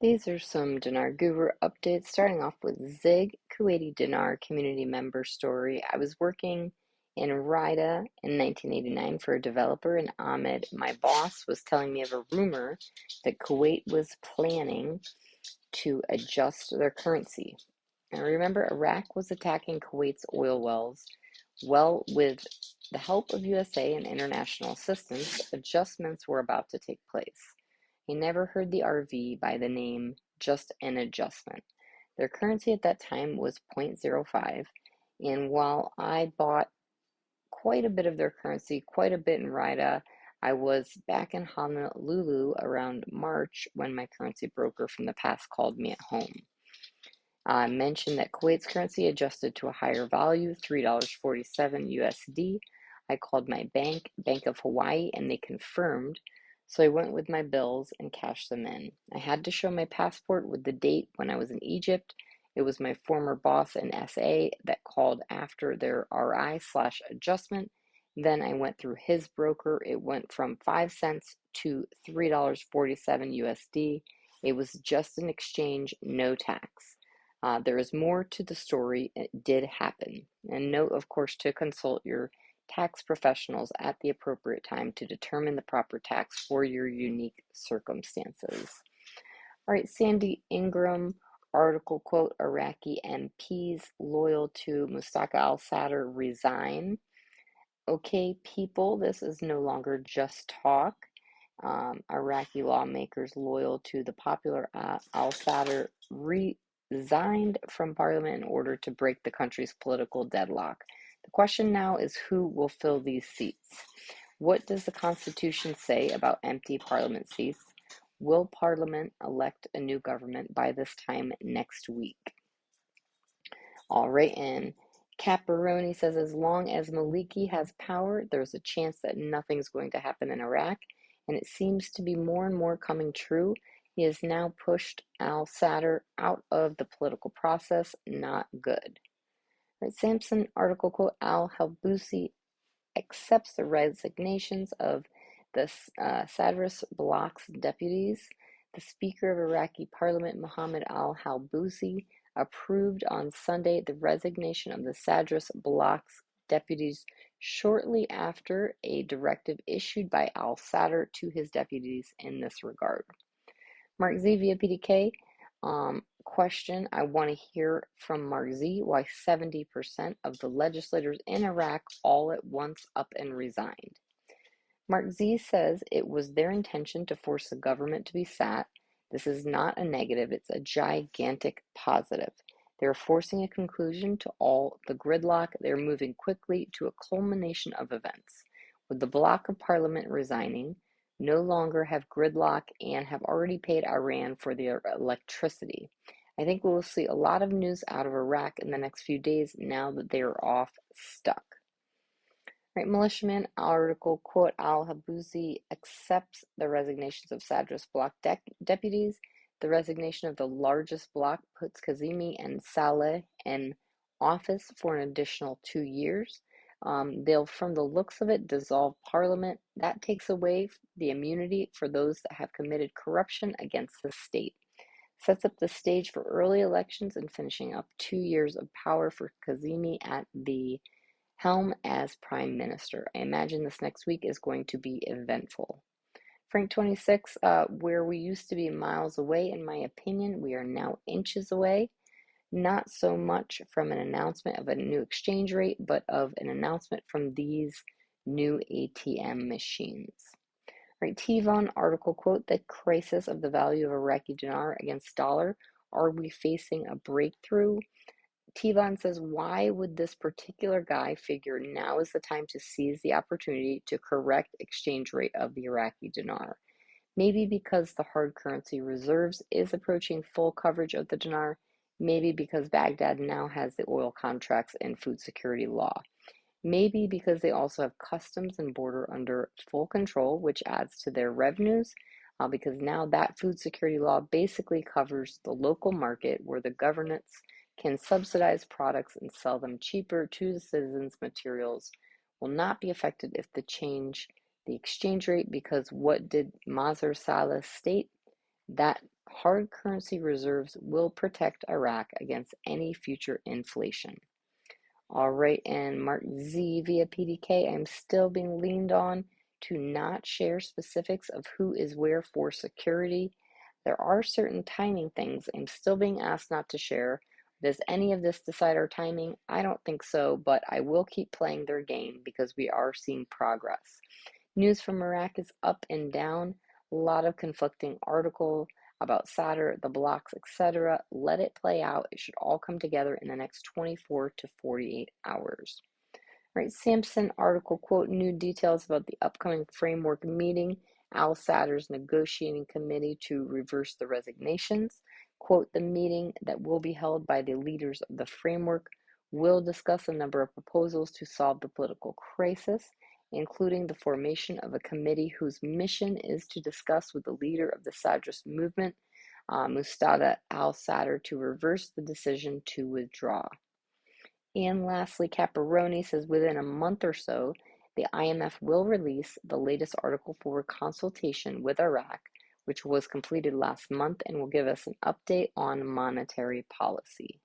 These are some Dinar Guru updates, starting off with Zig, Kuwaiti Dinar community member story. I was working in Rida in 1989 for a developer, and Ahmed, my boss, was telling me of a rumor that Kuwait was planning to adjust their currency. And remember, Iraq was attacking Kuwait's oil wells. Well, with the help of USA and international assistance, adjustments were about to take place. I never heard the RV by the name Just an Adjustment. Their currency at that time was 0.05, and while I bought quite a bit of their currency, quite a bit in Rida, I was back in Honolulu around March when my currency broker from the past called me at home. I mentioned that Kuwait's currency adjusted to a higher value, $3.47 USD. I called my bank, Bank of Hawaii, and they confirmed. So I went with my bills and cashed them in. I had to show my passport with the date when I was in Egypt. It was my former boss in SA that called after their RI/adjustment. Then I went through his broker. It went from 5 cents to $3.47 USD. It was just an exchange, no tax. There is more to the story. It did happen. And note, of course, to consult your tax professionals at the appropriate time to determine the proper tax for your unique circumstances. All right, Sandy Ingram article quote, Iraqi MPs loyal to Mustafa al-Sadr resign. Okay, people, this is no longer just talk. Iraqi lawmakers loyal to the popular al-Sadr resigned from parliament in order to break the country's political deadlock. The question now is who will fill these seats? What does the Constitution say about empty parliament seats? Will Parliament elect a new government by this time next week? All right, and Caparoni says as long as Maliki has power, there's a chance that nothing's going to happen in Iraq, and it seems to be more and more coming true. He has now pushed al-Sadr out of the political process. Not good. Right, Samson article quote, al-Halbusi accepts the resignations of the Sadrist bloc's deputies. The Speaker of Iraqi Parliament, Mohammed al-Halbusi, approved on Sunday the resignation of the Sadrist bloc's deputies shortly after a directive issued by al-Sadr to his deputies in this regard. Mark Z via PDK. Question, I want to hear from Mark Z why 70% of the legislators in Iraq all at once up and resigned. Mark Z says it was their intention to force the government to be sat. This is not a negative, it's a gigantic positive. They're forcing a conclusion to all the gridlock. They're moving quickly to a culmination of events. With the bloc of parliament resigning, no longer have gridlock and have already paid Iran for their electricity. I think we will see a lot of news out of Iraq in the next few days now that they are off stuck. Right, militiaman article quote, al-Habuzi accepts the resignations of Sadr's bloc deputies. The resignation of the largest bloc puts Kazemi and Saleh in office for an additional 2 years. They'll, from the looks of it, dissolve parliament. That takes away the immunity for those that have committed corruption against the state. Sets up the stage for early elections and finishing up 2 years of power for Kazemi at the helm as prime minister. I imagine this next week is going to be eventful. Frank 26, where we used to be miles away, in my opinion, we are now inches away. Not so much from an announcement of a new exchange rate, but of an announcement from these new ATM machines. Right, Tivon article quote, the crisis of the value of Iraqi dinar against dollar. Are we facing a breakthrough? Tivon says, why would this particular guy figure now is the time to seize the opportunity to correct exchange rate of the Iraqi dinar? Maybe because the hard currency reserves is approaching full coverage of the dinar. Maybe because Baghdad now has the oil contracts and food security law. Maybe because they also have customs and border under full control, which adds to their revenues, because now that food security law basically covers the local market where the governance can subsidize products and sell them cheaper to the citizens. Materials will not be affected if they change the exchange rate, because what did Mazar Saleh state? That hard currency reserves will protect Iraq against any future inflation. All right, and Mark Z via PDK, I'm still being leaned on to not share specifics of who is where for security. There are certain timing things I'm still being asked not to share. Does any of this decide our timing? I don't think so, but I will keep playing their game because we are seeing progress. News from Iraq is up and down, a lot of conflicting articles about Sadr, the blocks, etc. Let it play out. It should all come together in the next 24 to 48 hours. Right, Sampson article, quote, new details about the upcoming framework meeting, Al Sadr's negotiating committee to reverse the resignations. Quote, the meeting that will be held by the leaders of the framework will discuss a number of proposals to solve the political crisis, including the formation of a committee whose mission is to discuss with the leader of the Sadrist movement, Mustada al-Sadr, to reverse the decision to withdraw. And lastly, Caparoni says within a month or so, the IMF will release the latest article for consultation with Iraq, which was completed last month, and will give us an update on monetary policy.